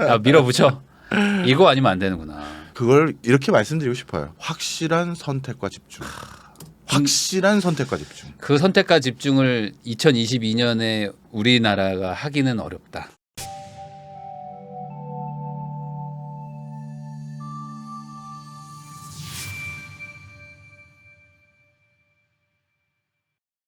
아, 밀어붙여. 이거 아니면 안 되는구나. 그걸 이렇게 말씀드리고 싶어요. 확실한 선택과 집중. 확실한 선택과 집중. 그 선택과 집중을 2022년에 우리나라가 하기는 어렵다.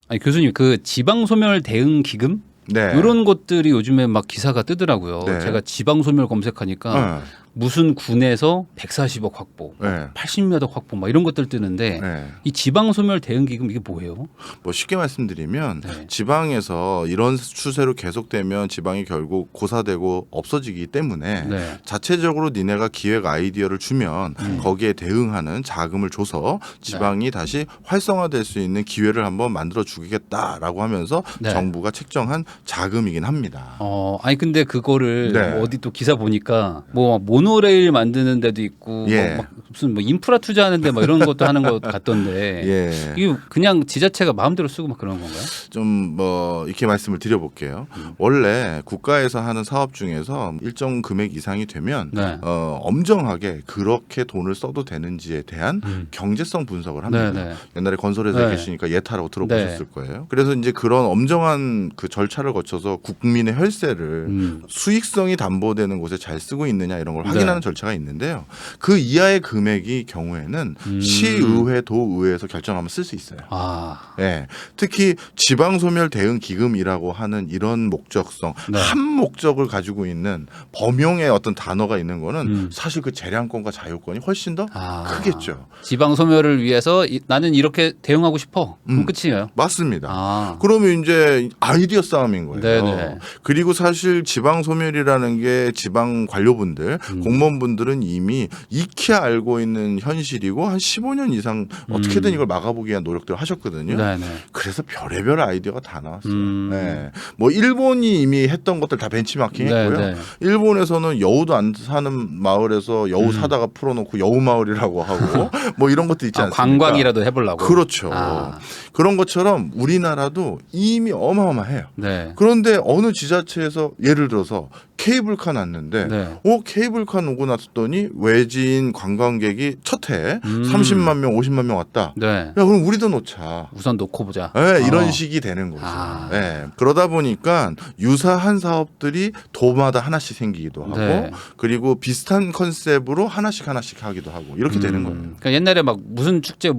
아니 교수님 그 지방소멸 대응 기금 네. 이런 것들이 요즘에 막 기사가 뜨더라고요. 네. 제가 지방소멸 검색하니까 무슨 군에서 140억 확보, 네. 80몇 억 확보 막 이런 것들 뜨는데 네. 이 지방소멸 대응 기금 이게 뭐예요? 뭐 쉽게 말씀드리면 네. 지방에서 이런 추세로 계속되면 지방이 결국 고사되고 없어지기 때문에 네. 자체적으로 니네가 기획 아이디어를 주면 거기에 대응하는 자금을 줘서 지방이 다시 활성화될 수 있는 기회를 한번 만들어 주겠다라고 하면서 네. 정부가 책정한 자금이긴 합니다. 아니 근데 그거를 네. 뭐 어디 또 기사 보니까 뭐 모노레일 만드는 데도 있고 예. 뭐 막 무슨 뭐 인프라 투자하는데 뭐 이런 것도 하는 것 같던데 예. 이게 그냥 지자체가 마음대로 쓰고 막 그런 건가요? 좀 뭐 이렇게 말씀을 드려볼게요. 원래 국가에서 하는 사업 중에서 일정 금액 이상이 되면 네. 엄정하게 그렇게 돈을 써도 되는지에 대한 경제성 분석을 합니다. 네, 네. 옛날에 건설회사에 네. 계시니까 예타라고 들어보셨을 거예요. 그래서 이제 그런 엄정한 그 절차를 거쳐서 국민의 혈세를 수익성이 담보되는 곳에 잘 쓰고 있느냐 이런 걸 확인하는 네. 절차가 있는데요. 그 이하의 금액이 경우에는 시의회, 도의회에서 결정하면 쓸 수 있어요. 아, 네. 특히 지방소멸 대응 기금이라고 하는 이런 목적성, 네. 한 목적을 가지고 있는 범용의 어떤 단어가 있는 거는 사실 그 재량권과 자유권이 훨씬 더 크겠죠. 지방 소멸을 위해서 나는 이렇게 대응하고 싶어. 그럼 끝이에요. 맞습니다. 아, 그러면 이제 아이디어 싸움인 거예요. 네네. 그리고 사실 지방 소멸이라는 게 지방 관료분들, 공무원분들은 이미 익히 알고 있는 현실이고 한 15년 이상 어떻게든 이걸 막아보기 위한 노력들을 하셨거든요. 네네. 그래서 별의별 아이디어가 다 나왔어요. 네. 뭐 일본이 이미 했던 것들 다 벤치마킹 했고요. 네, 네. 일본에서는 여우도 안 사는 마을에서 여우 사다가 풀어놓고 여우 마을이라고 하고 뭐 이런 것도 있지 않습니까? 관광이라도 해보려고. 그렇죠. 아. 그런 것처럼 우리나라도 이미 어마어마해요. 네. 그런데 어느 지자체에서 예를 들어서 케이블카 놨는데 네. 케이블카 오고 났더니 외지인 관광객이 첫 해 30만 명, 50만 명 왔다. 네. 야, 그럼 우리도 놓자. 우선 놓고 보자. 네, 이런 식이 되는 거죠. 아. 네. 그러다 보니까 유사한 사업들이 도마다 하나씩 생기기도 하고 네. 그리고 비슷한 컨셉으로 하나씩 하기도 하고 이렇게 되는 거예요. 그러니까 옛날에 막 무슨 축제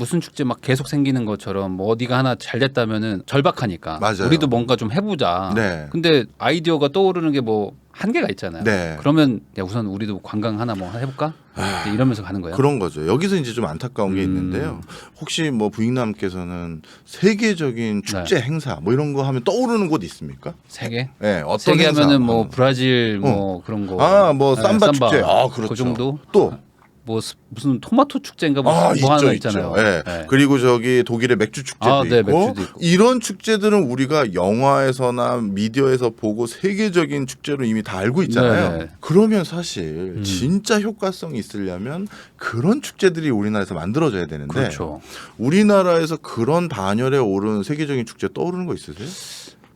막 계속 생기는 것처럼 뭐 어디가 하나 잘 됐다면은 절박하니까 맞아요. 우리도 뭔가 좀 해보자. 네. 근데 아이디어가 떠오르는 게 뭐 한계가 있잖아요. 네. 그러면 야, 우선 우리도 관광 하나 뭐 해볼까? 이제 이러면서 가는 거예요. 그런 거죠. 여기서 이제 좀 안타까운 게 있는데요. 혹시 뭐 부인남께서는 세계적인 축제 행사 뭐 이런 거 하면 떠오르는 곳 있습니까? 세계? 네, 어떤 세계 행사? 하면은 뭐 브라질 뭐 그런 거. 뭐 네, 삼바 축제. 그렇죠. 그 정도? 또 뭐 무슨 토마토 축제인가 뭐 하나 있잖아요. 네. 네. 그리고 저기 독일의 맥주 축제도 네, 있고, 맥주도 있고. 이런 축제들은 우리가 영화에서나 미디어에서 보고 세계적인 축제로 이미 다 알고 있잖아요. 네. 그러면 사실 진짜 효과성이 있으려면 그런 축제들이 우리나라에서 만들어져야 되는데 그렇죠. 우리나라에서 그런 반열에 오른 세계적인 축제 떠오르는 거 있으세요?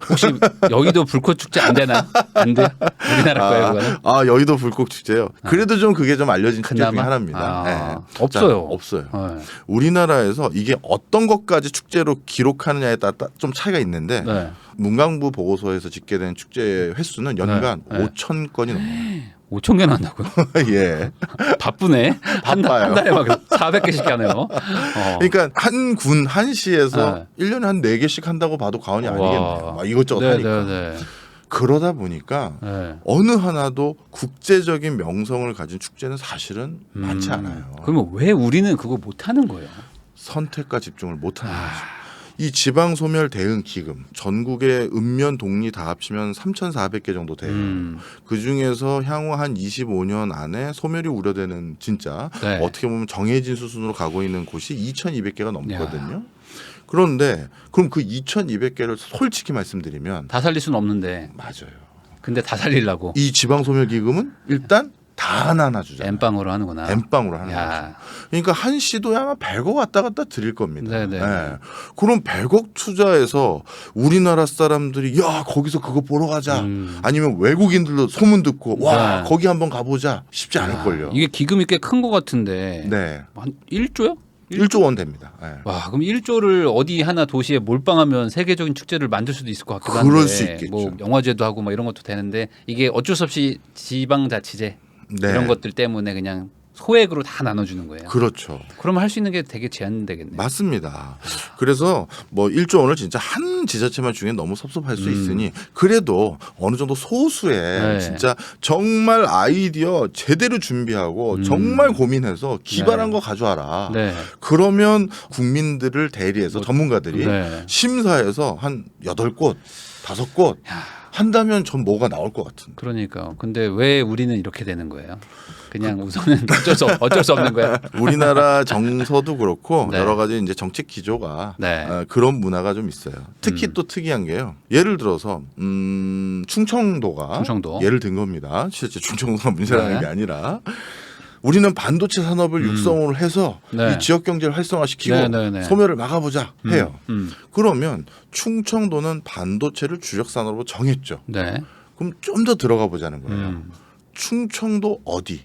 혹시 여의도 불꽃 축제 안 되나? 안 돼? 우리나라 거예요, 그거는? 여의도 불꽃 축제요. 그래도 좀 그게 좀 알려진 축제 중에 그나마? 하나입니다. 네. 없어요. 자, 없어요. 네. 우리나라에서 이게 어떤 것까지 축제로 기록하느냐에 따라 좀 차이가 있는데 네. 문광부 보고서에서 집계된 축제 횟수는 연간 네. 5천 건이 넘어요. 5천 개나 한다고요? 예. 바쁘네. 한 바빠요. 달에 막 400개씩 하네요. 그러니까 한 군, 한 시에서 네. 1년에 한 4개씩 한다고 봐도 과언이 아니겠네요. 막 이것저것 네, 하니까. 네, 네. 그러다 보니까 네. 어느 하나도 국제적인 명성을 가진 축제는 사실은 많지 않아요. 그러면 왜 우리는 그거 못 하는 거예요? 선택과 집중을 못하는 거죠. 이 지방소멸 대응 기금 전국의 읍면 동리 다 합치면 3,400개 정도 돼요. 그 중에서 향후 한 25년 안에 소멸이 우려되는 진짜 네. 어떻게 보면 정해진 수순으로 가고 있는 곳이 2,200개가 넘거든요. 그런데 그럼 그 2,200개를 솔직히 말씀드리면 다 살릴 수는 없는데. 맞아요. 근데 다 살리려고. 이 지방소멸 기금은 일단 다 나눠주잖아요. 엠빵으로 하는구나. 엠빵으로 하는 야. 거죠. 그러니까 한 시도에 아마 100억 왔다 갔다 드릴 겁니다. 네네. 예. 그럼 100억 투자해서 우리나라 사람들이 야 거기서 그거 보러 가자. 아니면 외국인들도 소문 듣고 와 네. 거기 한번 가보자. 쉽지 야, 않을걸요. 이게 기금이 꽤 큰 것 같은데 네. 한 1조요? 1조 원 됩니다. 예. 와, 그럼 1조를 어디 하나 도시에 몰빵하면 세계적인 축제를 만들 수도 있을 것 같기도 한데 그럴 수 있겠죠. 뭐 영화제도 하고 뭐 이런 것도 되는데 이게 어쩔 수 없이 지방자치제 네. 이런 것들 때문에 그냥 소액으로 다 나눠주는 거예요. 그렇죠. 그러면 할 수 있는 게 되게 제한되겠네요. 맞습니다. 그래서 뭐 1조 원을 진짜 한 지자체만 주기엔 너무 섭섭할 수 있으니 그래도 어느 정도 소수의 네. 진짜 정말 아이디어 제대로 준비하고 정말 고민해서 기발한 네. 거 가져와라. 네. 그러면 국민들을 대리해서 전문가들이 네. 심사해서 한 8곳, 5곳 한다면 전 뭐가 나올 것 같은데. 그러니까 근데 왜 우리는 이렇게 되는 거예요? 그냥 우선은 어쩔 수 없는 거야. 우리나라 정서도 그렇고 네. 여러 가지 이제 정책 기조가 네. 그런 문화가 좀 있어요. 특히 또 특이한 게요. 예를 들어서 충청도가 충청도. 예를 든 겁니다. 실제 충청도가 문제라는 네. 게 아니라 우리는 반도체 산업을 육성을 해서 네. 이 지역 경제를 활성화시키고 네, 네, 네. 소멸을 막아보자 해요. 그러면 충청도는 반도체를 주력 산업으로 정했죠. 네. 그럼 좀 더 들어가 보자는 거예요. 음. 충청도 어디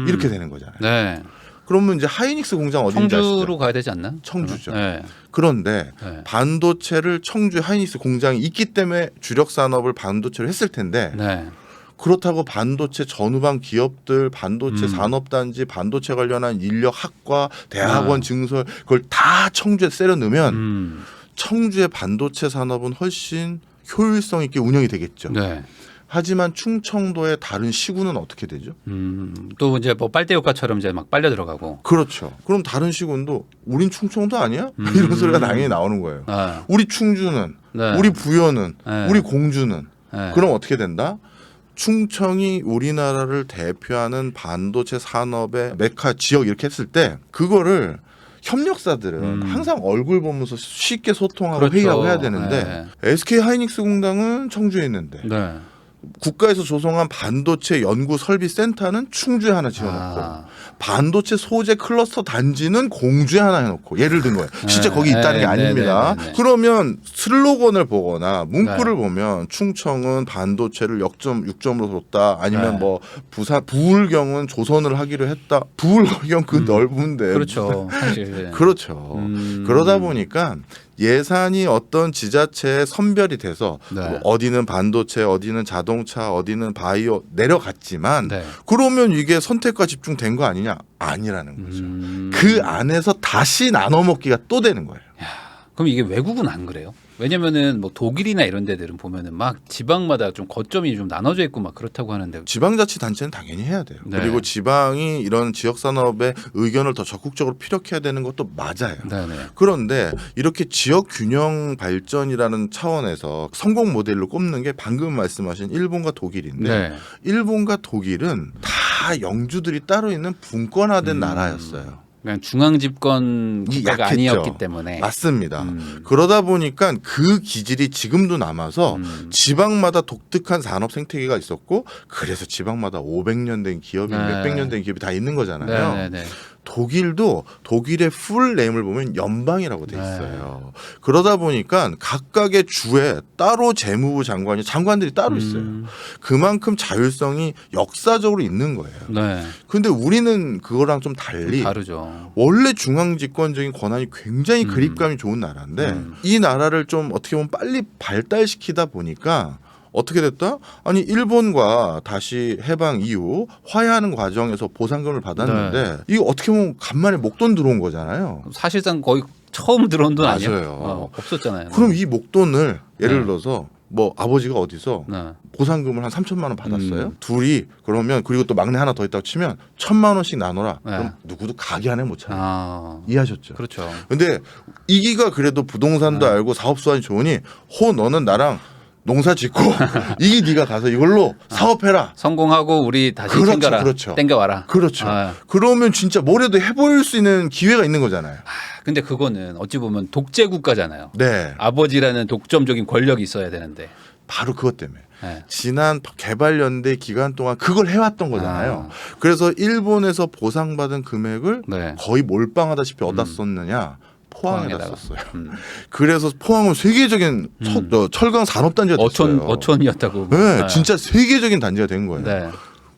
이렇게 되는 거잖아요. 네. 그러면 이제 하이닉스 공장 어딘지 아시죠? 청주로 가야 되지 않나? 청주죠. 네. 그런데 네. 반도체를 청주 하이닉스 공장이 있기 때문에 주력 산업을 반도체로 했을 텐데 네. 그렇다고 반도체 전후방 기업들, 반도체 산업단지, 반도체 관련한 인력 학과, 대학원 증설 그걸 다 청주에 세려 넣으면 청주의 반도체 산업은 훨씬 효율성 있게 운영이 되겠죠. 네. 하지만 충청도의 다른 시군은 어떻게 되죠? 또 이제 뭐 빨대 효과처럼 이제 막 빨려 들어가고. 그렇죠. 그럼 다른 시군도 우린 충청도 아니야? 이런 소리가 당연히 나오는 거예요. 아. 우리 충주는, 네. 우리 부여는, 네. 우리 공주는. 네. 그럼 어떻게 된다? 충청이 우리나라를 대표하는 반도체 산업의 메카 지역 이렇게 했을 때 그거를 협력사들은 항상 얼굴 보면서 쉽게 소통하고 그렇죠. 회의하고 해야 되는데 SK 하이닉스 공장은 청주에 있는데 네. 국가에서 조성한 반도체 연구 설비 센터는 충주에 하나 지어놓고 아. 반도체 소재 클러스터 단지는 공주에 하나 해놓고 예를 든 거예요. 실제 거기 있다는 게 아닙니다. 그러면 슬로건을 보거나 문구를 보면 충청은 반도체를 6점으로 뒀다. 아니면 뭐 부산 부울경은 조선을 하기로 했다. 부울경 그 넓은데 그렇죠. 사실. 그렇죠. 그러다 보니까 예산이 어떤 지자체에 선별이 돼서 네. 뭐 어디는 반도체, 어디는 자동차, 어디는 바이오 내려갔지만 네. 그러면 이게 선택과 집중된 거 아니냐? 아니라는 거죠. 그 안에서 다시 나눠 먹기가 또 되는 거예요. 그럼 이게 외국은 안 그래요? 왜냐면은 뭐 독일이나 이런 데들은 보면은 막 지방마다 좀 거점이 좀 나눠져 있고 막 그렇다고 하는데. 지방자치단체는 당연히 해야 돼요. 네. 그리고 지방이 이런 지역산업의 의견을 더 적극적으로 피력해야 되는 것도 맞아요. 네네. 그런데 이렇게 지역 균형 발전이라는 차원에서 성공 모델로 꼽는 게 방금 말씀하신 일본과 독일인데 네. 일본과 독일은 다 영주들이 따로 있는 분권화된 나라였어요. 그냥 중앙 집권 국가가 약했죠. 아니었기 때문에. 맞습니다. 그러다 보니까 그 기질이 지금도 남아서 지방마다 독특한 산업 생태계가 있었고 그래서 지방마다 500년 된 기업이 네. 몇백 년 된 기업이 다 있는 거잖아요. 네네네. 독일도 독일의 풀 네임을 보면 연방이라고 돼 있어요. 그러다 보니까 각각의 주에 따로 재무부 장관이 장관들이 따로 있어요. 그만큼 자율성이 역사적으로 있는 거예요. 네. 근데 우리는 그거랑 좀 달리 다르죠. 원래 중앙 집권적인 권한이 굉장히 그립감이 좋은 나라인데 이 나라를 좀 어떻게 보면 빨리 발달시키다 보니까 어떻게 됐다? 아니 일본과 다시 해방 이후 화해하는 과정에서 보상금을 받았는데 이거 어떻게 보면 간만에 목돈 들어온 거잖아요. 사실상 거의 처음 들어온 돈 아니에요? 맞아요. 없었잖아요. 그럼 이 목돈을 예를 들어서 뭐 아버지가 어디서 네. 보상금을 한 3천만 원 받았어요. 둘이 그러면 그리고 또 막내 하나 더 있다고 치면 1,000만 원씩 나눠라. 네. 그럼 누구도 가게 안에 못 차려. 아, 이해하셨죠? 그렇죠. 근데 이기가 그래도 부동산도 알고 사업 수완이 좋으니 너는 나랑 농사 짓고 이기 네가 가서 이걸로 사업해라. 성공하고 우리 다시 그렇죠, 챙겨라. 그렇죠. 땡겨와라. 그렇죠. 아. 그러면 진짜 뭐라도 해볼 수 있는 기회가 있는 거잖아요. 근데 그거는 어찌 보면 독재 국가잖아요. 네, 아버지라는 독점적인 권력이 있어야 되는데. 바로 그것 때문에 네. 지난 개발연대 기간 동안 그걸 해왔던 거잖아요. 그래서 일본에서 보상받은 금액을 네. 거의 몰빵하다시피 얻다 썼느냐? 포항에다 썼어요. 음. 그래서 포항은 세계적인 철강 산업단지가 됐어요. 어촌이었다고. 네, 진짜 세계적인 단지가 된 거예요. 네.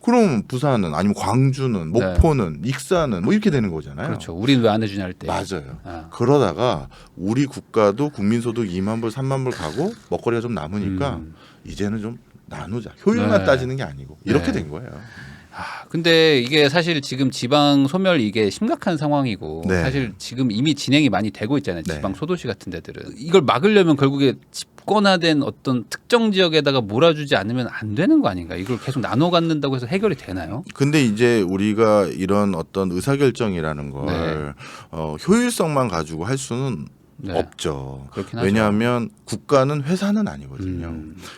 그럼 부산은 아니면 광주는 목포는 익산은 뭐 이렇게 되는 거잖아요. 그렇죠. 우리는 왜 안 해주냐 할 때. 맞아요. 아. 그러다가 우리 국가도 국민소득 2만 불, 3만 불 가고 먹거리가 좀 남으니까 이제는 좀 나누자. 효율만 네. 따지는 게 아니고 이렇게 네. 된 거예요. 근데 이게 사실 지금 지방 소멸 이게 심각한 상황이고 네. 사실 지금 이미 진행이 많이 되고 있잖아요. 네. 지방 소도시 같은 데들은 이걸 막으려면 결국에 집권화된 어떤 특정 지역에다가 몰아주지 않으면 안 되는 거 아닌가? 이걸 계속 나눠 갖는다고 해서 해결이 되나요? 근데 이제 우리가 이런 어떤 의사결정이라는 걸 네. 효율성만 가지고 할 수는 네. 없죠. 그렇긴 하죠. 왜냐하면 국가는 회사는 아니거든요.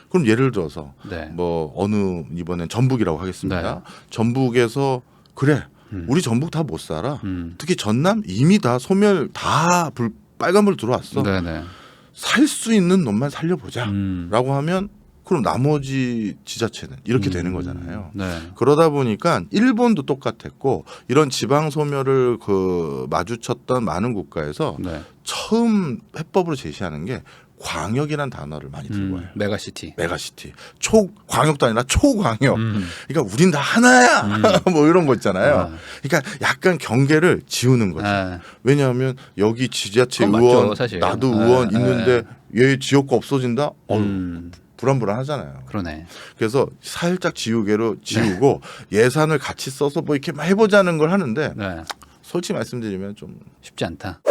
그럼 예를 들어서 네. 뭐 어느 이번엔 전북이라고 하겠습니다. 네. 전북에서 그래 우리 전북 다 못 살아. 음. 특히 전남 이미 다 소멸 다 빨간불 들어왔어. 네네. 살 수 있는 놈만 살려보자라고 음. 하면 그럼 나머지 지자체는 이렇게 되는 거잖아요. 네. 그러다 보니까 일본도 똑같았고 이런 지방 소멸을 마주쳤던 많은 국가에서 네. 처음 해법으로 제시하는 게 광역이라는 단어를 많이 들고 와요. 메가시티. 메가시티. 광역도 아니라 초광역. 음. 그러니까 우린 다 하나야. 뭐 이런 거 있잖아요. 아. 그러니까 약간 경계를 지우는 거죠. 아. 왜냐하면 여기 지자체 그건 의원, 맞죠, 사실. 나도 아, 의원 있는데 얘 지역구 없어진다? 음. 불안불안하잖아요. 그러네. 그래서 살짝 지우개로 지우고 예산을 같이 써서 뭐 이렇게 해보자는 걸 하는데 네. 솔직히 말씀드리면 좀 쉽지 않다.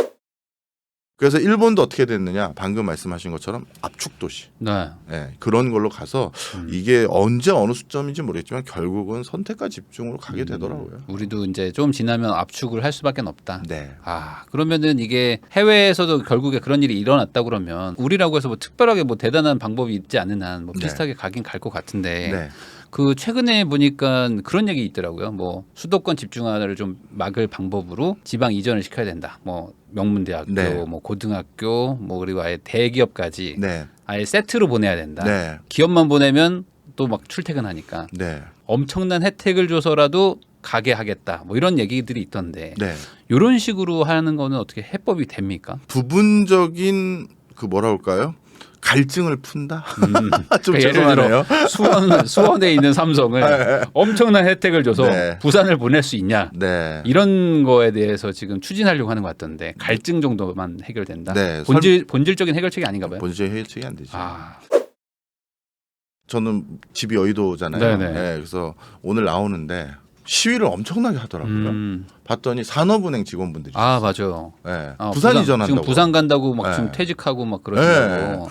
그래서 일본도 어떻게 됐느냐 방금 말씀하신 것처럼 압축 도시 네. 그런 걸로 가서 이게 언제 어느 수점인지 모르겠지만 결국은 선택과 집중으로 가게 되더라고요. 우리도 이제 좀 지나면 압축을 할 수밖에 없다. 네. 그러면은 이게 해외에서도 결국에 그런 일이 일어났다 그러면 우리라고 해서 뭐 특별하게 뭐 대단한 방법이 있지 않는 한 뭐 네. 비슷하게 가긴 갈 것 같은데 네. 그 최근에 보니까 그런 얘기 있더라고요. 뭐 수도권 집중화를 좀 막을 방법으로 지방 이전을 시켜야 된다. 뭐 명문대학교, 네. 뭐 고등학교, 뭐 그리고 아예 대기업까지 네. 아예 세트로 보내야 된다. 네. 기업만 보내면 또 막 출퇴근하니까 네. 엄청난 혜택을 줘서라도 가게 하겠다. 뭐 이런 얘기들이 있던데 네. 이런 식으로 하는 거는 어떻게 해법이 됩니까? 부분적인 그 뭐라 할까요? 갈증을 푼다. 좀 그러니까 예를 죄송하네요. 들어 수원에 있는 삼성을 엄청난 혜택을 줘서 네. 부산을 보낼 수 있냐? 네. 이런 거에 대해서 지금 추진하려고 하는 것 같던데 갈증 정도만 해결된다. 네. 본질적인 해결책이 아닌가 봐요. 본질 해결책이 안 되죠. 아, 저는 집이 여의도잖아요. 네네. 네, 그래서 오늘 나오는데 시위를 엄청나게 하더라고요. 봤더니 산업은행 직원분들이. 맞아요. 네, 아, 부산 이전한다고. 지금 부산 간다고 막 네. 지금 퇴직하고 막 그러시고.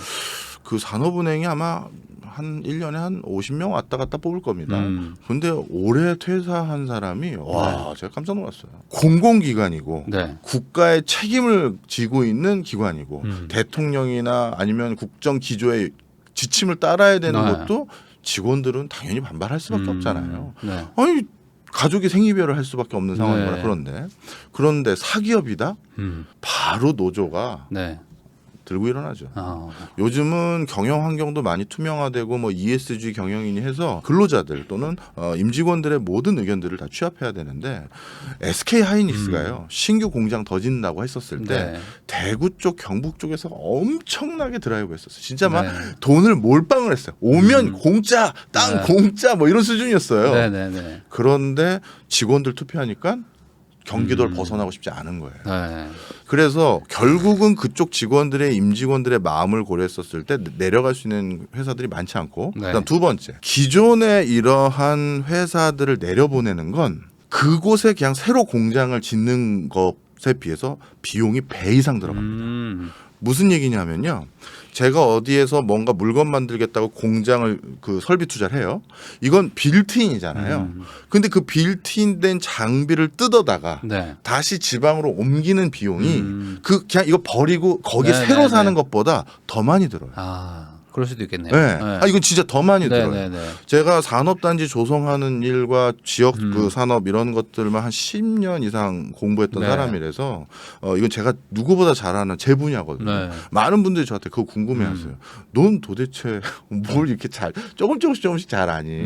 그 산업은행이 아마 한 1년에 한 50명 왔다 갔다 뽑을 겁니다. 근데 올해 퇴사한 사람이 와, 제가 깜짝 놀랐어요. 공공기관이고 네. 국가의 책임을 지고 있는 기관이고 대통령이나 아니면 국정 기조의 지침을 따라야 되는 네. 것도 직원들은 당연히 반발할 수밖에 없잖아요. 네. 아니 가족이 생이별을 할 수밖에 없는 상황이구나. 네. 그런데 사기업이다. 바로 노조가 네. 들고 일어나죠. 요즘은 경영 환경도 많이 투명화되고 뭐 ESG 경영이니 해서 근로자들 또는 임직원들의 모든 의견들을 다 취합해야 되는데 SK 하이닉스가요 신규 공장 더 짓는다고 했었을 때 네. 대구 쪽 경북 쪽에서 엄청나게 드라이브했었어요. 진짜 막 네. 돈을 몰빵을 했어요. 오면 공짜, 땅 공짜 뭐 이런 수준이었어요. 네네네. 그런데 직원들 투표하니까 경기도를 벗어나고 싶지 않은 거예요. 네. 그래서 결국은 그쪽 직원들의 임직원들의 마음을 고려했었을 때 내려갈 수 있는 회사들이 많지 않고 네. 그다음 두 번째 기존의 이러한 회사들을 내려보내는 건 그곳에 그냥 새로 공장을 짓는 것에 비해서 비용이 배 이상 들어갑니다. 무슨 얘기냐면요. 제가 어디에서 뭔가 물건 만들겠다고 공장을 그 설비 투자를 해요. 이건 빌트인이잖아요. 근데 그 빌트인된 장비를 뜯어다가 네. 다시 지방으로 옮기는 비용이 그 그냥 이거 버리고 거기에 네, 새로 네, 사는 네. 것보다 더 많이 들어요. 그럴 수도 있겠네요. 네. 네. 이건 진짜 더 많이 들어요. 네네네. 제가 산업단지 조성하는 일과 지역 그 산업 이런 것들만 한 10년 이상 공부했던 네. 사람이라서 이건 제가 누구보다 잘 아는 제 분야거든요. 네. 많은 분들이 저한테 그거 궁금해하세요. 넌 도대체 뭘 이렇게 잘 조금씩 잘 아니?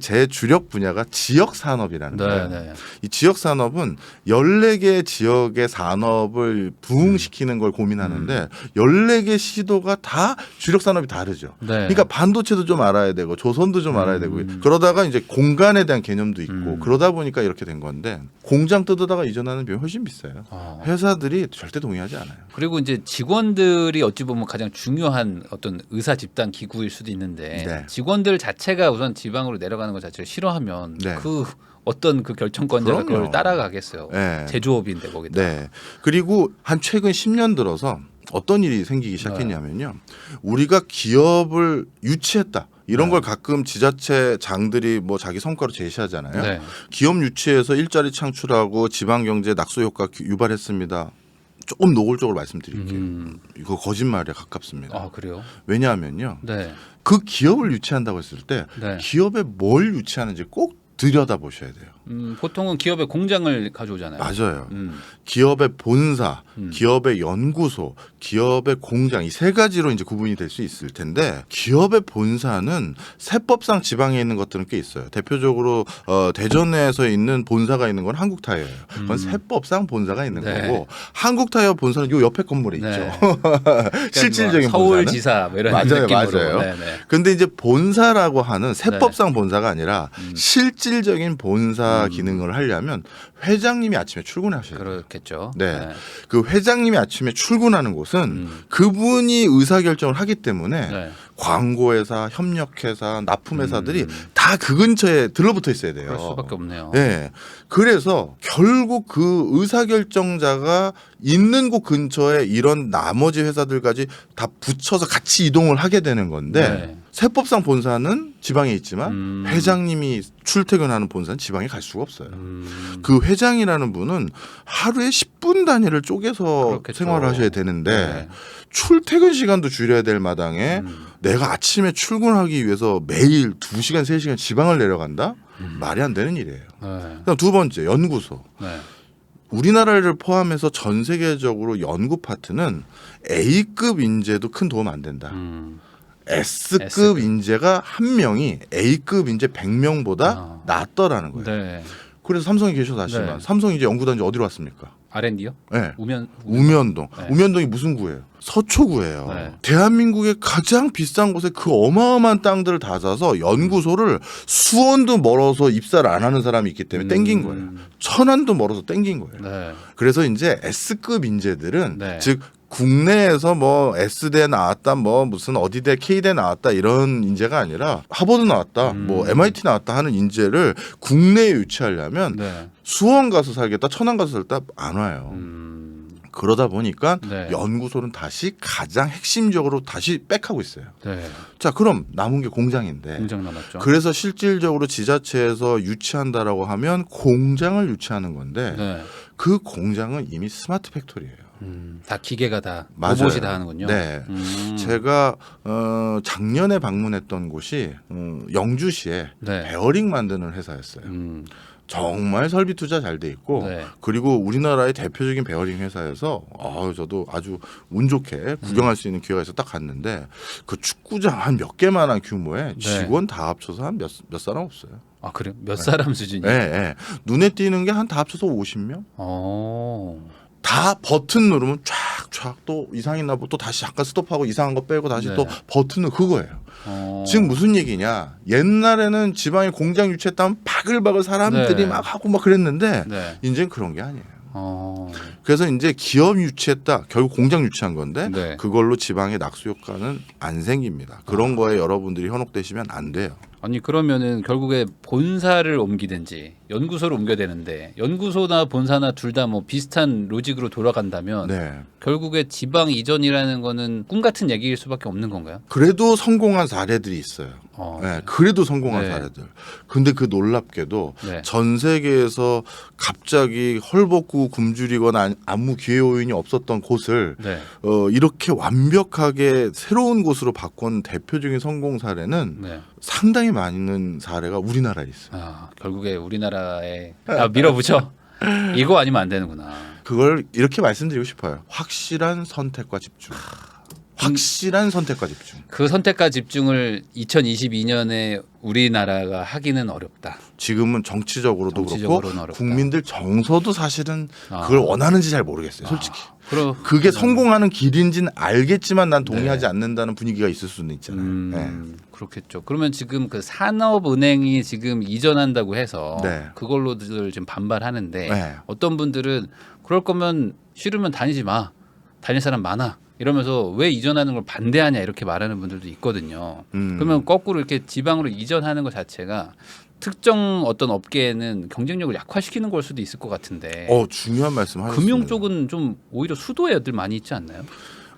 제 주력 분야가 지역 산업이라는 거예요. 네네. 이 지역 산업은 14개 지역의 산업을 부흥시키는 걸 고민하는데 14개 시도가 다 주력 산업이 다르죠. 네. 그러니까 반도체도 좀 알아야 되고 조선도 좀 알아야 되고 그러다가 이제 공간에 대한 개념도 있고 그러다 보니까 이렇게 된 건데 공장 뜯어다가 이전하는 비용이 훨씬 비싸요. 회사들이 절대 동의하지 않아요. 그리고 이제 직원들이 어찌 보면 가장 중요한 어떤 의사 집단 기구일 수도 있는데 네. 직원들 자체가 우선 지방으로 내려가는 것 자체를 싫어하면 네. 그 어떤 그 결정권자가 그럼요. 그걸 따라가겠어요. 네. 제조업인데 거기다. 네. 그리고 한 최근 10년 들어서 어떤 일이 생기기 시작했냐면요. 우리가 기업을 유치했다. 이런 걸 가끔 지자체 장들이 뭐 자기 성과로 제시하잖아요. 네. 기업 유치해서 일자리 창출하고 지방 경제 낙수 효과 유발했습니다. 조금 노골적으로 말씀드릴게요. 이거 거짓말에 가깝습니다. 아 그래요? 왜냐하면요. 네. 그 기업을 유치한다고 했을 때 네. 기업에 뭘 유치하는지 꼭 들여다보셔야 돼요. 보통은 기업의 공장을 가져오잖아요. 맞아요. 기업의 본사, 기업의 연구소, 기업의 공장 이 세 가지로 이제 구분이 될 수 있을 텐데 기업의 본사는 세법상 지방에 있는 것들은 꽤 있어요. 대표적으로 대전에서 있는 본사가 있는 건 한국타이어예요. 그건 세법상 본사가 있는 네. 거고 한국타이어 본사는 요 옆에 건물에 네. 있죠. 그러니까 실질적인 뭐 본사는. 서울지사 뭐 이런 맞아요, 느낌으로. 맞아요. 네네. 근데 이제 본사라고 하는 세법상 본사가 아니라 실질적인 본사 기능을 하려면 회장님이 아침에 출근하셔야 돼요. 그렇겠죠. 네. 그 회장님이 아침에 출근하는 곳은 그분이 의사결정을 하기 때문에 네. 광고회사, 협력회사, 납품회사들이 다 그 근처에 들러붙어 있어야 돼요. 그럴 수밖에 없네요. 네. 그래서 결국 그 의사결정자가 있는 곳 근처에 이런 나머지 회사들까지 다 붙여서 같이 이동을 하게 되는 건데 네. 세법상 본사는 지방에 있지만 회장님이 출퇴근하는 본사는 지방에 갈 수가 없어요. 그 회장이라는 분은 하루에 10분 단위를 쪼개서 그렇겠죠. 생활을 하셔야 되는데 네. 출퇴근 시간도 줄여야 될 마당에 내가 아침에 출근하기 위해서 매일 2시간, 3시간 지방을 내려간다? 말이 안 되는 일이에요. 네. 그다음 두 번째, 연구소. 네. 우리나라를 포함해서 전 세계적으로 연구 파트는 A급 인재도 큰 도움 안 된다. S급 S급. 인재가 한 명이 A급 인재 100명보다 낫더라는 거예요. 네. 그래서 삼성에 계셔서 아시지만 네. 삼성 이제 연구단지 어디로 왔습니까? R&D요? 네. 네. 우면동. 우면동이 무슨 구예요? 서초구예요. 네. 대한민국의 가장 비싼 곳에 그 어마어마한 땅들을 다 사서 연구소를 수원도 멀어서 입사를 안 하는 사람이 있기 때문에 땡긴 거예요. 천안도 멀어서 땡긴 거예요. 네. 그래서 이제 S급 인재들은 네. 즉 국내에서 뭐 S대 나왔다 뭐 무슨 어디대 K대 나왔다 이런 인재가 아니라 하버드 나왔다 뭐 MIT 나왔다 하는 인재를 국내에 유치하려면 네. 수원 가서 살겠다 천안 가서 살다 안 와요. 그러다 보니까 네. 연구소는 다시 가장 핵심적으로 다시 백하고 있어요. 네. 자 그럼 남은 게 공장인데 공장 남았죠. 그래서 실질적으로 지자체에서 유치한다라고 하면 공장을 유치하는 건데 네. 그 공장은 이미 스마트 팩토리예요. 다 기계가 다 맞아요. 로봇이 다 하는군요. 네, 제가 작년에 방문했던 곳이 영주시에 네. 베어링 만드는 회사였어요. 정말 설비 투자 잘 돼 있고 네. 그리고 우리나라의 대표적인 베어링 회사에서 저도 아주 운 좋게 구경할 수 있는 기회가 있어 딱 갔는데 그 축구장 한 몇 개만한 규모에 네. 직원 다 합쳐서 한 몇 사람 없어요. 아 그래요? 몇 사람 수준이? 네, 네. 눈에 띄는 게 한 다 합쳐서 50명? 다 버튼 누르면 쫙쫙 또 이상 있나 보고 또 다시 잠깐 스톱하고 이상한 거 빼고 다시 네. 또 버튼 누르 그거예요. 지금 무슨 얘기냐? 옛날에는 지방에 공장 유치했다면 바글바글 사람들이 네. 막 하고 막 그랬는데 네. 이제는 그런 게 아니에요. 그래서 이제 기업 유치했다 결국 공장 유치한 건데 네. 그걸로 지방의 낙수 효과는 안 생깁니다. 그런 거에 여러분들이 현혹되시면 안 돼요. 아니 그러면은 결국에 본사를 옮기든지 연구소를 옮겨야 되는데 연구소나 본사나 둘 다 뭐 비슷한 로직으로 돌아간다면 네. 결국에 지방 이전이라는 거는 꿈 같은 얘기일 수밖에 없는 건가요? 그래도 성공한 사례들이 있어요. 네, 그래도 성공한 네. 사례들. 근데 그 놀랍게도 네. 전 세계에서 갑자기 헐벗고 굶주리거나 아무 기회 요인이 없었던 곳을 네. 이렇게 완벽하게 새로운 곳으로 바꾼 대표적인 성공 사례는 네. 상당히 많은 사례가 우리나라에 있어요. 아, 결국에 우리나라에 밀어붙여 이거 아니면 안 되는구나. 그걸 이렇게 말씀드리고 싶어요. 확실한 선택과 집중. 확실한 선택과 집중. 그 선택과 집중을 2022년에 우리나라가 하기는 어렵다. 지금은 정치적으로도 정치적으로는 그렇고 어렵다. 국민들 정서도 사실은 아. 그걸 원하는지 잘 모르겠어요. 솔직히. 그게 성공하는 길인지는 알겠지만 난 동의하지 않는다는 분위기가 있을 수는 있잖아요. 네. 그렇겠죠. 그러면 지금 그 산업은행이 지금 이전한다고 해서 네. 그걸로들 지금 반발하는데 네. 어떤 분들은 그럴 거면 싫으면 다니지 마. 다닐 사람 많아. 이러면서 왜 이전하는 걸 반대하냐 이렇게 말하는 분들도 있거든요. 그러면 거꾸로 이렇게 지방으로 이전하는 것 자체가 특정 어떤 업계에는 경쟁력을 약화시키는 걸 수도 있을 것 같은데. 중요한 말씀 하셨습니다. 금융 쪽은 좀 오히려 수도에 애들 많이 있지 않나요?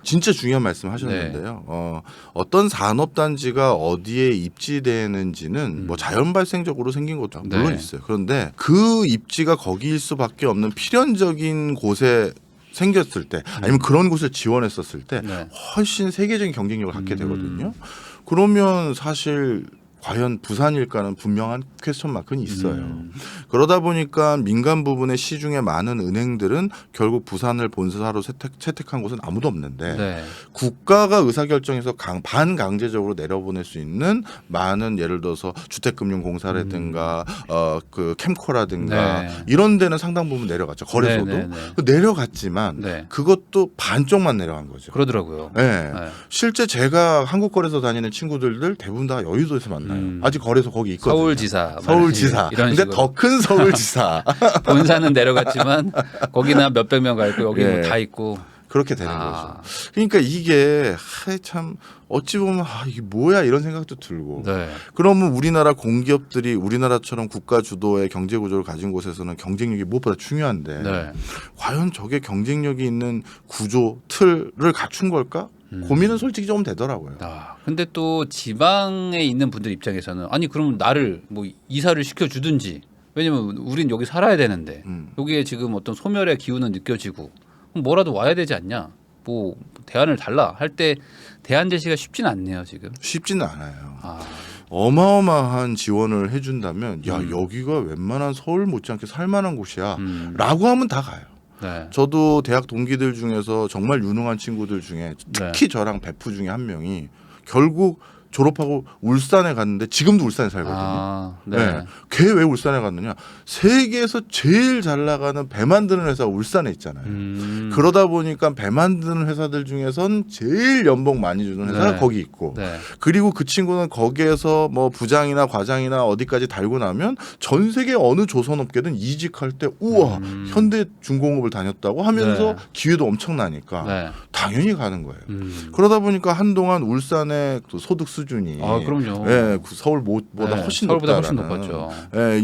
진짜 중요한 말씀 하셨는데요. 어떤 산업단지가 어디에 입지되는지는 뭐 자연 발생적으로 생긴 것도 물론 있어요. 그런데 그 입지가 거기일 수밖에 없는 필연적인 곳에 생겼을 때 아니면 그런 곳을 지원했었을 때 훨씬 세계적인 경쟁력을 갖게 되거든요. 그러면 사실 과연 부산일까는 분명한 퀘스천 마크는 있어요. 그러다 보니까 민간 부분의 시중에 많은 은행들은 결국 부산을 본사로 채택한 곳은 아무도 없는데 국가가 의사결정해서 반강제적으로 내려보낼 수 있는 많은 예를 들어서 주택금융공사라든가 그 캠코라든가 이런 데는 상당 부분 내려갔죠. 거래소도 내려갔지만 그것도 반쪽만 내려간 거죠. 그러더라고요. 실제 제가 한국거래소 다니는 친구들 대부분 다 여의도에서 만나요. 아직 거래소 거기 있거든요. 서울지사. 근데 더 큰 서울지사. 본사는 내려갔지만 거기나 몇백 명 가 있고 여기는 다 있고. 그렇게 되는 거죠. 그러니까 이게 참 어찌 보면 이게 뭐야 이런 생각도 들고. 그러면 우리나라 공기업들이 우리나라처럼 국가 주도의 경제 구조를 가진 곳에서는 경쟁력이 무엇보다 중요한데 과연 저게 경쟁력이 있는 구조 틀을 갖춘 걸까? 고민은 솔직히 좀 되더라고요. 근데 또 지방에 있는 분들 입장에서는 아니 그럼 나를 뭐 이사를 시켜주든지 왜냐면 우린 여기 살아야 되는데 여기에 지금 어떤 소멸의 기운은 느껴지고 그럼 뭐라도 와야 되지 않냐 뭐 대안을 달라 할 때 대안 제시가 쉽지는 않네요 지금. 쉽지는 않아요. 어마어마한 지원을 해준다면 야 여기가 웬만한 서울 못지않게 살만한 곳이야 라고 하면 다 가요. 저도 대학 동기들 중에서 정말 유능한 친구들 중에 특히 저랑 베프 중에 한 명이 결국 졸업하고 울산에 갔는데 지금도 울산에 살거든요. 걔 왜 울산에 갔느냐? 세계에서 제일 잘 나가는 배 만드는 회사가 울산에 있잖아요. 그러다 보니까 배 만드는 회사들 중에선 제일 연봉 많이 주는 회사가 거기 있고 그리고 그 친구는 거기에서 뭐 부장이나 과장이나 어디까지 달고 나면 전 세계 어느 조선업계든 이직할 때 우와 현대중공업을 다녔다고 하면서 기회도 엄청나니까 당연히 가는 거예요. 그러다 보니까 한동안 울산의 소득 수준이 그럼요. 서울보다 훨씬 서울보다 높다라는 훨씬 높았죠.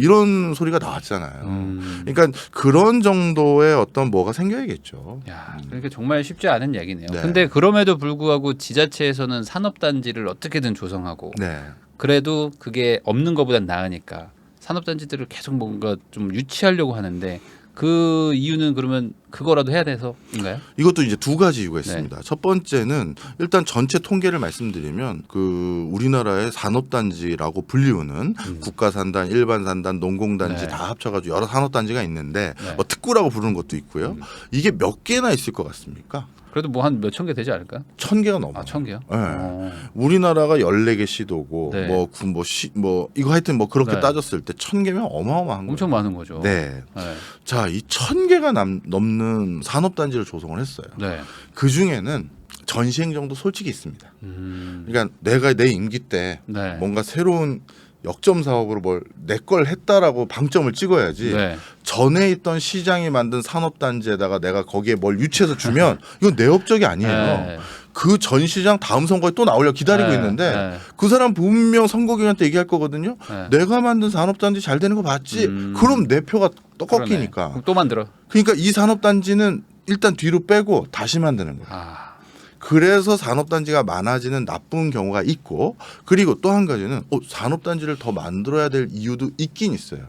이런 소리가 나왔잖아요. 그러니까 그런 정도의 어떤 뭐가 생겨야겠죠. 그러니까 정말 쉽지 않은 얘기네요. 근데 그럼에도 불구하고 지자체에서는 산업단지를 어떻게든 조성하고 그래도 그게 없는 것보단 나으니까 산업단지들을 계속 뭔가 좀 유치하려고 하는데 그 이유는 그러면 그거라도 해야 돼서인가요? 이것도 이제 두 가지 이유가 있습니다. 첫 번째는 일단 전체 통계를 말씀드리면 그 우리나라의 산업단지라고 불리우는 국가산단, 일반산단, 농공단지 다 합쳐가지고 여러 산업단지가 있는데 뭐 특구라고 부르는 것도 있고요. 이게 몇 개나 있을 것 같습니까? 그래도 뭐 한 몇천 개 되지 않을까요? 1000개가 넘어요. 1000개요? 우리나라가 14개 시도고 뭐 이거 하여튼 뭐 그렇게 따졌을 때 1000개면 어마어마한 거예요. 엄청 많은 거죠. 자, 이 1000개가 넘는 산업단지를 조성을 했어요. 그 중에는 전시행정도 솔직히 있습니다. 그러니까 내가 내 임기 때 뭔가 새로운 역점 사업으로 뭘 내 걸 했다라고 방점을 찍어야지. 전에 있던 시장이 만든 산업단지에다가 내가 거기에 뭘 유치해서 주면 이건 내 업적이 아니에요. 그 전 시장 다음 선거에 또 나오려 기다리고 있는데 그 사람 분명 선거기간 때 얘기할 거거든요. 내가 만든 산업단지 잘 되는 거 봤지? 그럼 내 표가 또 꺾이니까. 그럼 또 만들어. 그러니까 이 산업단지는 일단 뒤로 빼고 다시 만드는 거예요. 그래서 산업단지가 많아지는 나쁜 경우가 있고, 그리고 또 한 가지는 산업단지를 더 만들어야 될 이유도 있긴 있어요.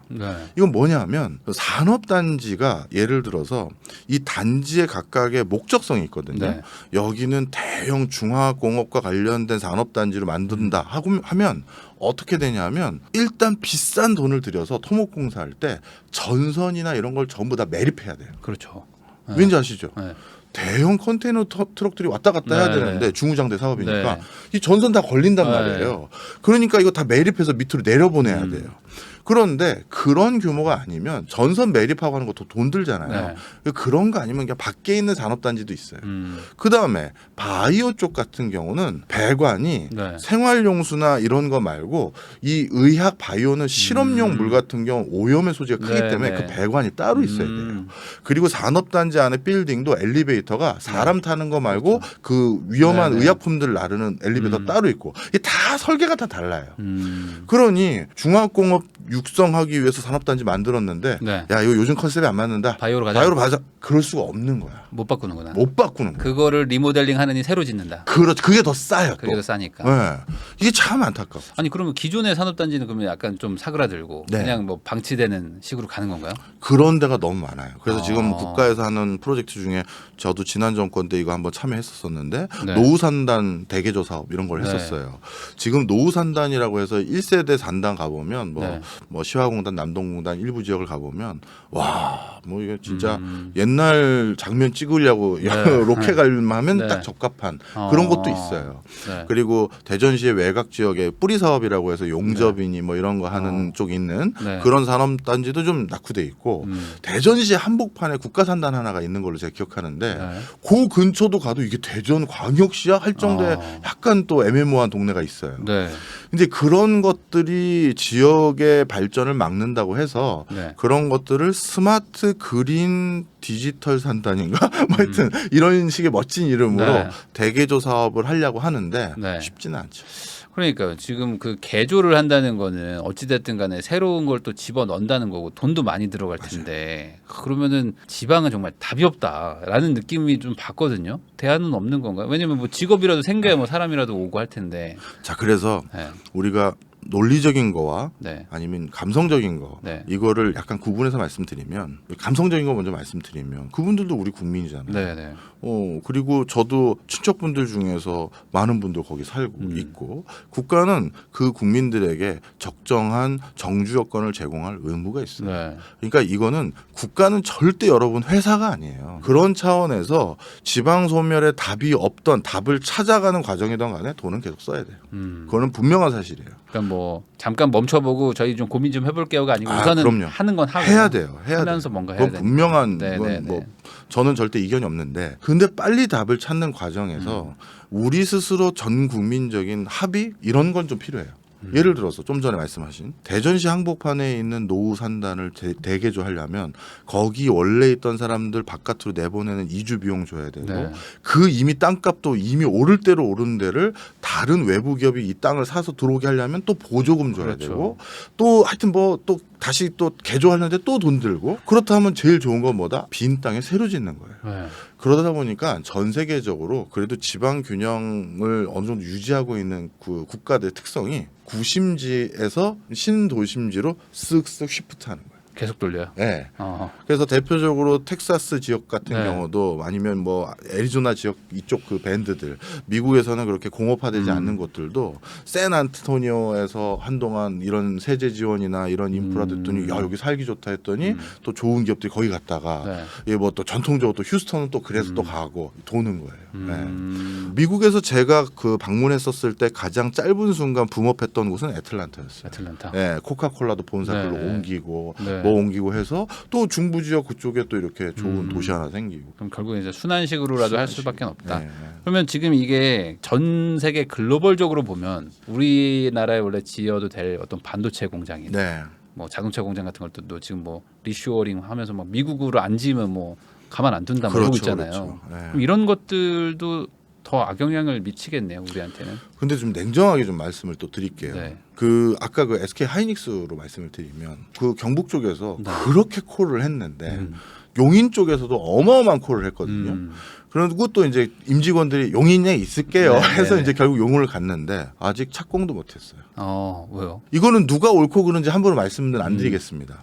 이건 뭐냐면 산업단지가 예를 들어서 이 단지의 각각의 목적성이 있거든요. 여기는 대형 중화공업과 관련된 산업단지를 만든다 하면 어떻게 되냐면 일단 비싼 돈을 들여서 토목공사할 때 전선이나 이런 걸 전부 다 매립해야 돼요. 그렇죠. 왠지 아시죠? 대형 컨테이너 트럭들이 왔다 갔다 해야 되는데 중후장대 사업이니까 이 전선 다 걸린단 말이에요. 그러니까 이거 다 매립해서 밑으로 내려보내야 돼요. 그런데 그런 규모가 아니면 전선 매립하고 하는 것도 돈 들잖아요. 그런 거 아니면 그냥 밖에 있는 산업단지도 있어요. 그다음에 바이오 쪽 같은 경우는 배관이 생활용수나 이런 거 말고 이 의학 바이오는 실험용 물 같은 경우 오염의 소지가 크기 때문에 그 배관이 따로 있어야 돼요. 그리고 산업단지 안에 빌딩도 엘리베이터가 사람 타는 거 말고 그 위험한 의약품들을 나르는 엘리베이터 따로 있고 이게 다 설계가 다 달라요. 그러니 중화공업 육성하기 위해서 산업단지 만들었는데 야 이거 요즘 컨셉에 안 맞는다. 바이오로 가자. 그럴 수가 없는 거야. 못 바꾸는구나. 못 바꾸는 거야. 그거를 리모델링 하느니 새로 짓는다. 그렇죠. 그게 더 싸요. 그게 더 싸니까. 이게 참 안타까워. 아니 그러면 기존의 산업단지는 그러면 약간 좀 사그라들고 그냥 뭐 방치되는 식으로 가는 건가요? 그런 데가 너무 많아요. 그래서 지금 국가에서 하는 프로젝트 중에 저도 지난 정권 때 이거 한번 참여했었었는데 노후산단 대개조 사업 이런 걸 했었어요. 지금 노후산단이라고 해서 1세대 산단 가보면 뭐 시화공단, 남동공단 일부 지역을 가보면 와 뭐 이게 진짜 옛날 장면 찍으려고 로켓 갈면 딱 적합한 그런 것도 있어요. 그리고 대전시의 외곽 지역에 뿌리 사업이라고 해서 용접이니 뭐 이런 거 하는 쪽 있는 그런 산업단지도 좀 낙후돼 있고 대전시 한복판에 국가산단 하나가 있는 걸로 제가 기억하는데 그 근처도 가도 이게 대전 광역시야 할 정도의 약간 또 애매모호한 동네가 있어요. 근데 그런 것들이 지역의 발전을 막는다고 해서 그런 것들을 스마트 그린 디지털 산단인가 뭐 하여튼 이런 식의 멋진 이름으로 대개조 사업을 하려고 하는데 쉽지는 않죠. 그러니까 지금 그 개조를 한다는 거는 어찌됐든 간에 새로운 걸 또 집어 넣는다는 거고 돈도 많이 들어갈 텐데 그러면은 지방은 정말 답이 없다라는 느낌이 좀 받거든요. 대안은 없는 건가요? 왜냐면 뭐 직업이라도 생겨야 뭐 사람이라도 오고 할 텐데. 자 그래서 우리가 논리적인 거와 아니면 감성적인 거 이거를 약간 구분해서 말씀드리면 감성적인 거 먼저 말씀드리면 그분들도 우리 국민이잖아요. 그리고 저도 친척분들 중에서 많은 분들 거기 살고 있고 국가는 그 국민들에게 적정한 정주 여건을 제공할 의무가 있어요. 그러니까 이거는 국가는 절대 여러분 회사가 아니에요. 그런 차원에서 지방 소멸에 답이 없던 답을 찾아가는 과정이든 간에 돈은 계속 써야 돼요. 그거는 분명한 사실이에요. 그러니까 뭐 잠깐 멈춰보고 저희 좀 고민 좀 해볼게요가 아니고 우선은 그럼요. 하는 건 하고 해야 돼요. 하면서 뭔가 해야 돼요. 분명한 건 뭐 저는 절대 이견이 없는데 근데 빨리 답을 찾는 과정에서 우리 스스로 전 국민적인 합의 이런 건 좀 필요해요. 예를 들어서 좀 전에 말씀하신 대전시 한복판에 있는 노후 산단을 대개조하려면 거기 원래 있던 사람들 바깥으로 내보내는 이주 비용 줘야 되고 그 이미 땅값도 이미 오를 대로 오른 데를 다른 외부 기업이 이 땅을 사서 들어오게 하려면 또 보조금 줘야 되고 또 하여튼 뭐 또 다시 또 개조하는데 또 돈 들고 그렇다면 제일 좋은 건 뭐다? 빈 땅에 새로 짓는 거예요. 그러다 보니까 전 세계적으로 그래도 지방 균형을 어느 정도 유지하고 있는 그 국가들의 특성이 구심지에서 신도심지로 쓱쓱 쉬프트하는 거예요. 계속 돌려요. 그래서 대표적으로 텍사스 지역 같은 경우도 아니면 뭐 애리조나 지역 이쪽 그 밴드들 미국에서는 그렇게 공업화되지 않는 곳들도 샌안토니오에서 한동안 이런 세제 지원이나 이런 인프라 됐더니 야 여기 살기 좋다 했더니 또 좋은 기업들이 거기 갔다가 뭐 또 전통적으로 또 휴스턴은 또 그래서 또 가고 도는 거예요. 미국에서 제가 그 방문했었을 때 가장 짧은 순간 붐업했던 곳은 애틀란타였어요. 코카콜라도 본사들로 옮기고 뭐 옮기고 해서 또 중부 지역 그쪽에 또 이렇게 좋은 도시 하나 생기고. 그럼 결국에 이제 순환식으로라도 할 수밖에 없다. 그러면 지금 이게 전 세계 글로벌적으로 보면 우리나라에 원래 지어도 될 어떤 반도체 공장이나 뭐 자동차 공장 같은 것도 지금 뭐 리쇼어링 하면서 막 미국으로 안 지으면 뭐 가만 안 둔다 뭐 이러고 있잖아요. 그럼 이런 것들도 더 악영향을 미치겠네요, 우리한테는. 근데 좀 냉정하게 좀 말씀을 또 드릴게요. 네. 그 아까 그 SK 하이닉스로 말씀을 드리면 그 경북 쪽에서 네. 그렇게 콜을 했는데 용인 쪽에서도 어마어마한 콜을 했거든요. 그리고 또 이제 임직원들이 용인에 있을게요 네, 해서 네. 이제 결국 용을 갔는데 아직 착공도 못했어요. 왜요? 이거는 누가 옳고 그른지 함부로 말씀은 안 드리겠습니다.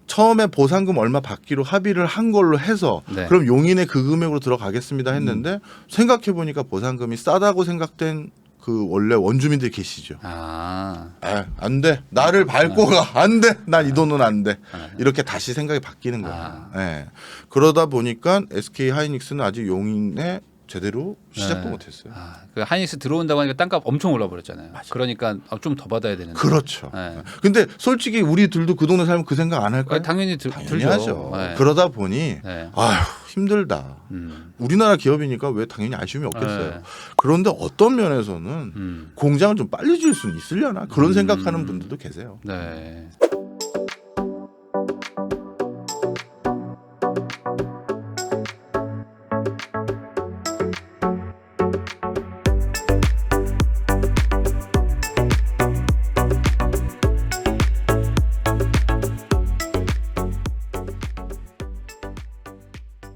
처음에 보상금 얼마 받기로 합의를 한 걸로 해서 네. 그럼 용인에 그 금액으로 들어가겠습니다 했는데 생각해 보니까 보상금이 싸다고 생각된 그 원래 원주민들이 계시죠. 안 돼. 나를 밟고 가. 안 돼. 난 이 돈은 안 돼. 이렇게 다시 생각이 바뀌는 거예요. 예. 그러다 보니까 SK 하이닉스는 아직 용인에 제대로 시작도 못했어요. 그 하이닉스 들어온다고 하니까 땅값 엄청 올라버렸잖아요. 그러니까 좀 더 받아야 되는데. 그렇죠. 네. 근데 솔직히 우리들도 그 동네 살면 그 생각 안 할까요? 당연히 당연히 들죠. 하죠. 네. 그러다 보니 네. 아휴 힘들다. 우리나라 기업이니까 왜 당연히 아쉬움이 없겠어요. 네. 그런데 어떤 면에서는 공장을 좀 빨리 지을 수는 있으려나 그런 생각하는 분들도 계세요. 네.